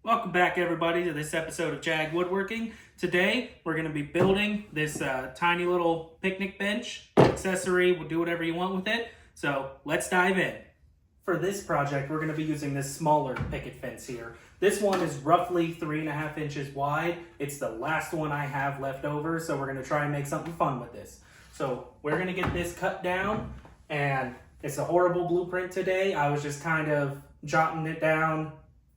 Welcome back, everybody, to this episode of JAG Woodworking. Today, we're going to be building this tiny little picnic bench accessory. We'll do whatever you want with it. So let's dive in. For this project, we're going to be using this smaller picket fence here. This one is roughly 3.5 inches wide. It's the last one I have left over, so we're going to try and make something fun with this. So we're going to get this cut down, and it's a horrible blueprint today. I was just kind of jotting it down,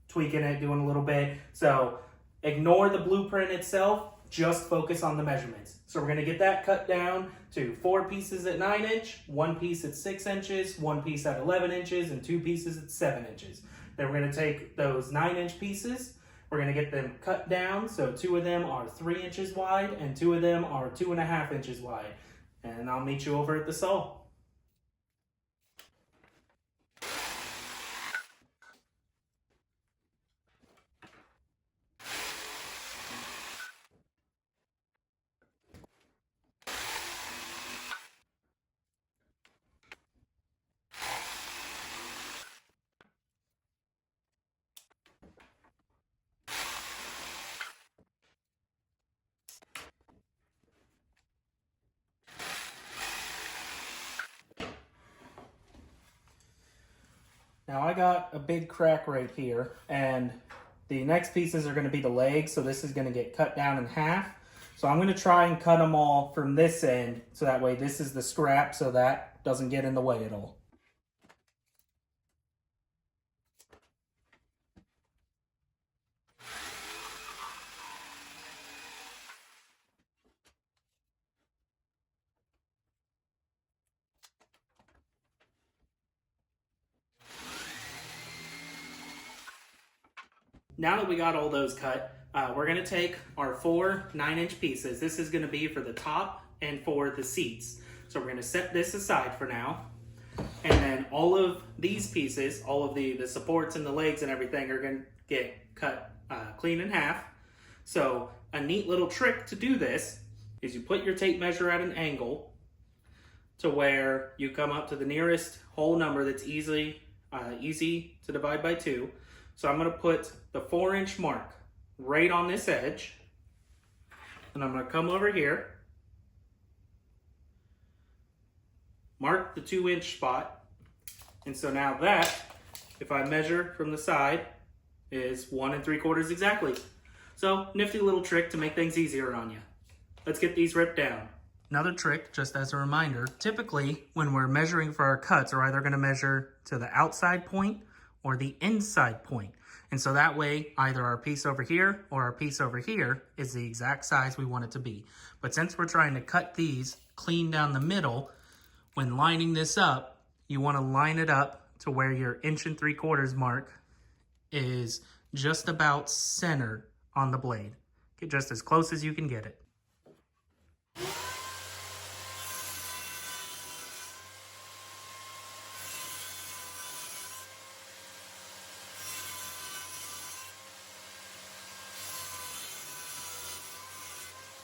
tweaking it, doing a little bit. So ignore the blueprint itself, just focus on the measurements. So we're gonna get that cut down to 4 pieces at 9 inch, 1 piece at 6 inches, 1 piece at 11 inches, and 2 pieces at 7 inches. Then we're gonna take those 9-inch pieces, we're gonna get them cut down. So 2 of them are 3 inches wide and 2 of them are 2.5 inches wide. And I'll meet you over at the saw. Now I got a big crack right here, and the next pieces are going to be the legs, so this is going to get cut down in half. So I'm going to try and cut them all from this end, so that way this is the scrap, so that doesn't get in the way at all. Now that we got all those cut, we're going to take our 4 9-inch pieces. This is going to be for the top and for the seats. So we're going to set this aside for now. And then all of these pieces, all of the supports and the legs and everything are going to get cut clean in half. So a neat little trick to do this is you put your tape measure at an angle to where you come up to the nearest whole number that's easy to divide by 2. So I'm going to put the 4-inch mark right on this edge, and I'm going to come over here, mark the 2-inch spot, and so now that, if I measure from the side, is 1 3/4 exactly. So nifty little trick to make things easier on you. Let's get these ripped down. Another trick, just as a reminder, typically when we're measuring for our cuts, we're either going to measure to the outside point or the inside point. And so that way, either our piece over here or our piece over here is the exact size we want it to be. But since we're trying to cut these clean down the middle, when lining this up, you want to line it up to where your 1 3/4 mark is just about centered on the blade. Get just as close as you can get it.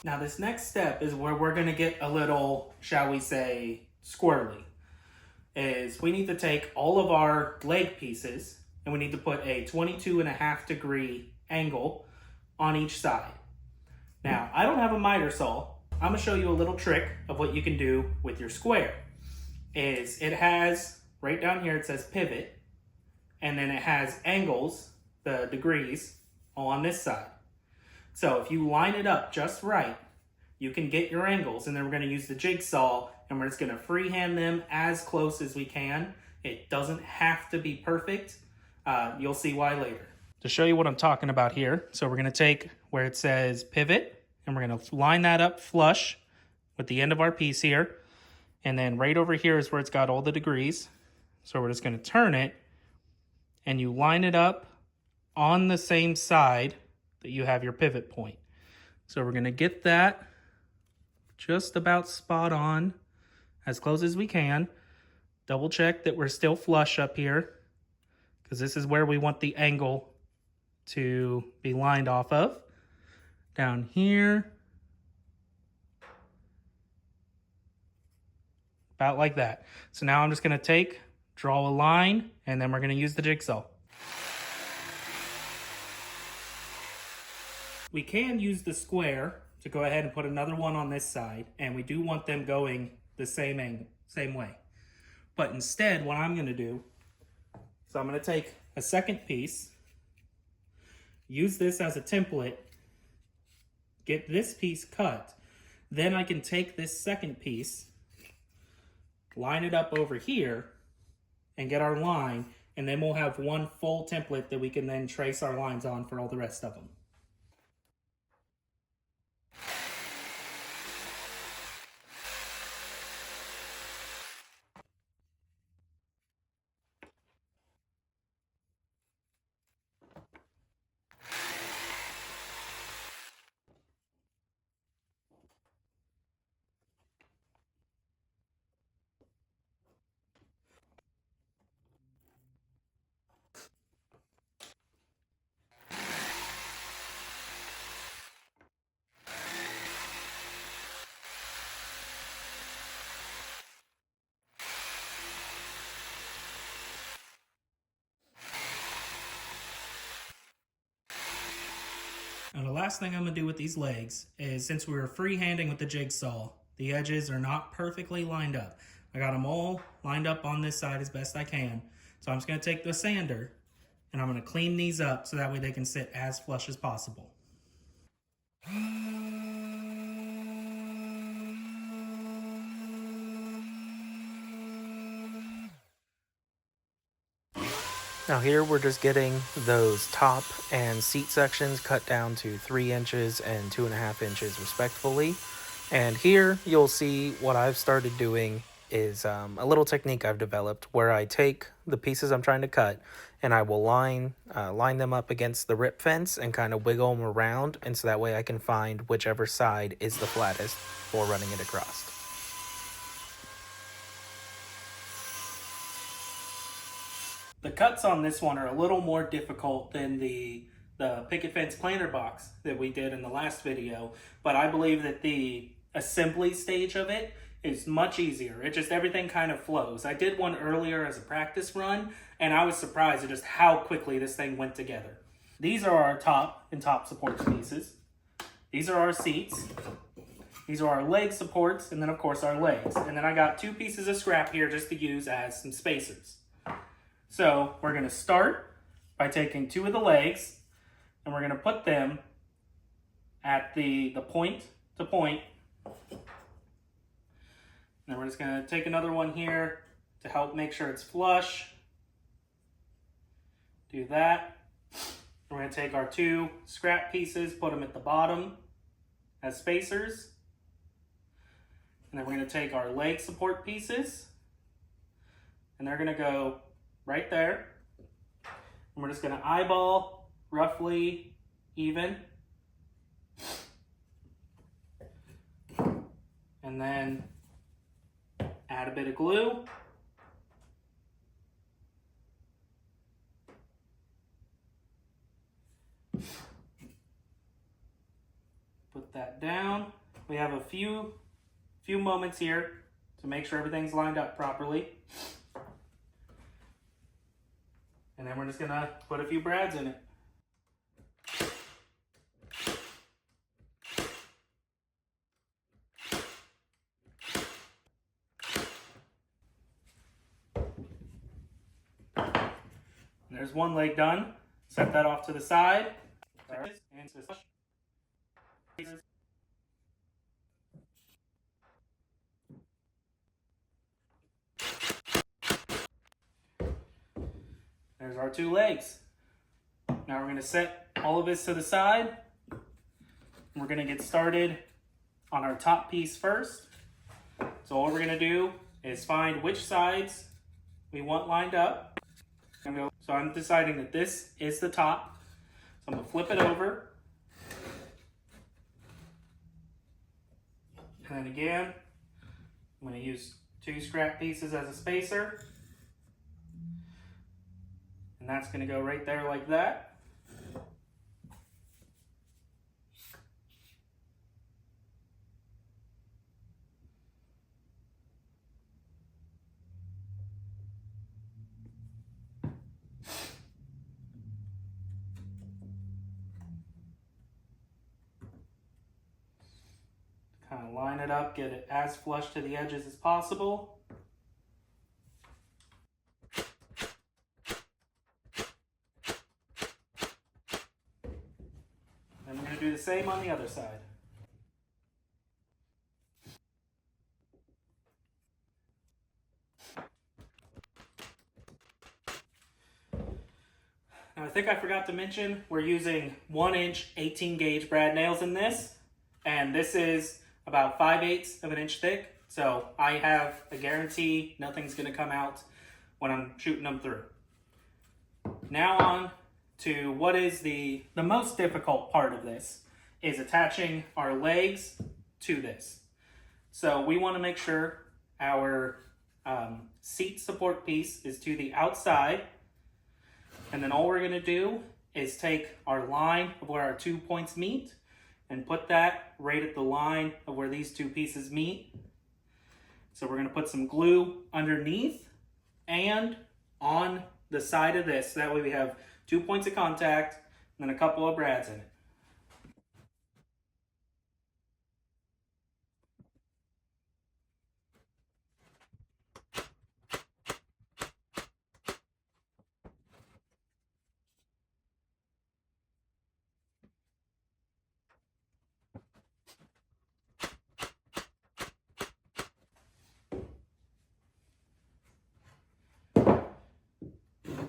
Now this next step is where we're going to get a little, shall we say, squirrely. Is we need to take all of our leg pieces and we need to put a 22.5-degree angle on each side. Now, I don't have a miter saw. I'm going to show you a little trick of what you can do with your square. Is it has, right down here it says pivot, and then it has angles, the degrees, on this side. So if you line it up just right, you can get your angles, and then we're going to use the jigsaw and we're just going to freehand them as close as we can. It doesn't have to be perfect. You'll see why later. To show you what I'm talking about here, so we're going to take where it says pivot and we're going to line that up flush with the end of our piece here. And then right over here is where it's got all the degrees. So we're just going to turn it and you line it up on the same side that you have your pivot point. So we're going to get that just about spot on, as close as we can. Double check that we're still flush up here, because this is where we want the angle to be lined off of. Down here, about like that. So now I'm just going to draw a line, and then we're going to use the jigsaw. We can use the square to go ahead and put another one on this side, and we do want them going the same angle, same way. But instead, what I'm going to do is I'm going to take a second piece, use this as a template, get this piece cut, then I can take this second piece, line it up over here, and get our line, and then we'll have one full template that we can then trace our lines on for all the rest of them. Now the last thing I'm going to do with these legs is, since we were freehanding with the jigsaw, the edges are not perfectly lined up. I got them all lined up on this side as best I can. So I'm just going to take the sander and I'm going to clean these up so that way they can sit as flush as possible. Now here we're just getting those top and seat sections cut down to 3 inches and 2.5 inches respectively. And here you'll see what I've started doing is a little technique I've developed where I take the pieces I'm trying to cut and I will line them up against the rip fence and kind of wiggle them around, and so that way I can find whichever side is the flattest for running it across. The cuts on this one are a little more difficult than the picket fence planter box that we did in the last video, but I believe that the assembly stage of it is much easier. It just, everything kind of flows. I did one earlier as a practice run, and I was surprised at just how quickly this thing went together. These are our top and top support pieces. These are our seats. These are our leg supports, and then of course our legs. And then I got 2 pieces of scrap here just to use as some spacers. So we're going to start by taking 2 of the legs, and we're going to put them at the point to point. And then we're just going to take another one here to help make sure it's flush. Do that. We're going to take our 2 scrap pieces, put them at the bottom as spacers. And then we're going to take our leg support pieces, and they're going to go right there. And we're just going to eyeball roughly even. And then add a bit of glue. Put that down. We have a few moments here to make sure everything's lined up properly. And then we're just gonna put a few brads in it. And there's one leg done. Set that off to the side. There's our 2 legs. Now we're going to set all of this to the side. We're going to get started on our top piece first. So all we're going to do is find which sides we want lined up. So I'm deciding that this is the top. So I'm going to flip it over. And then again, I'm going to use 2 scrap pieces as a spacer. And that's going to go right there like that. kind of line it up, get it as flush to the edges as possible. And we're going to do the same on the other side. Now I think I forgot to mention, we're using 1-inch 18 gauge brad nails in this, and this is about 5/8 of an inch thick, so I have a guarantee nothing's going to come out when I'm shooting them through. Now on to what is the most difficult part of this, is attaching our legs to this. So we want to make sure our seat support piece is to the outside, and then all we're going to do is take our line of where our 2 points meet and put that right at the line of where these 2 pieces meet. So we're going to put some glue underneath and on the side of this. That way we have 2 points of contact and then a couple of brads in it.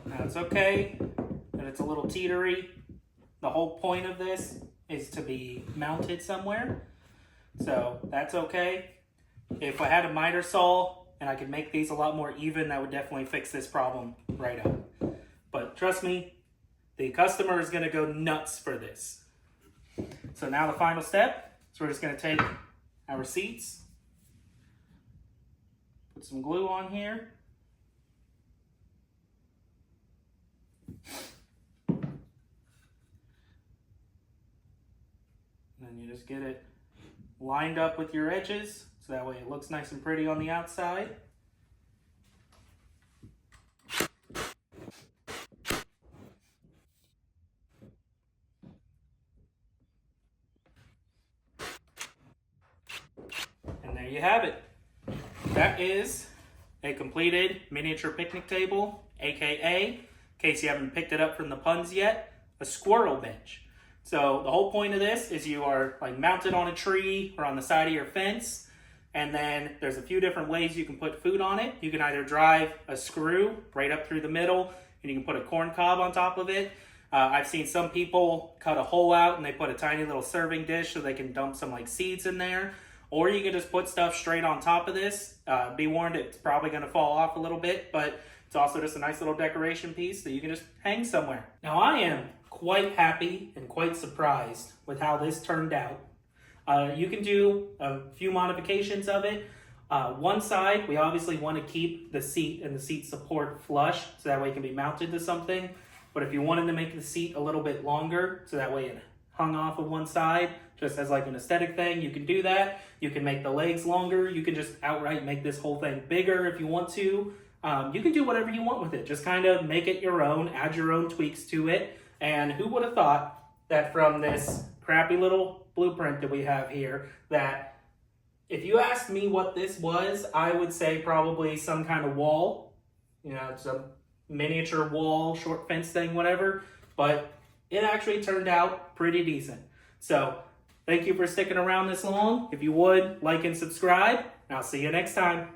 Now it's okay that it's a little teetery. The whole point of this is to be mounted somewhere, so that's okay. If I had a miter saw and I could make these a lot more even, that would definitely fix this problem right up. But trust me, the customer is going to go nuts for this. So now the final step is we're just going to take our seats, put some glue on here, and then you just get it lined up with your edges so that way it looks nice and pretty on the outside. And there you have it. That is a completed miniature picnic table, aka, in case you haven't picked it up from the puns yet, a squirrel bench. So the whole point of this is you are like mounted on a tree or on the side of your fence, and then there's a few different ways you can put food on it. You can either drive a screw right up through the middle, and you can put a corn cob on top of it. I've seen some people cut a hole out and they put a tiny little serving dish so they can dump some like seeds in there. Or you can just put stuff straight on top of this. Be warned, it's probably going to fall off a little bit, but it's also just a nice little decoration piece that you can just hang somewhere. Now I am quite happy and quite surprised with how this turned out. You can do a few modifications of it. One side, we obviously want to keep the seat and the seat support flush so that way it can be mounted to something. But if you wanted to make the seat a little bit longer so that way it hung off of one side, just as like an aesthetic thing, you can do that. You can make the legs longer. You can just outright make this whole thing bigger if you want to. You can do whatever you want with it. Just kind of make it your own, add your own tweaks to it. And who would have thought that from this crappy little blueprint that we have here, that if you asked me what this was, I would say probably some kind of wall. You know, it's a miniature wall, short fence thing, whatever. But it actually turned out pretty decent. So thank you for sticking around this long. If you would, like and subscribe, and I'll see you next time.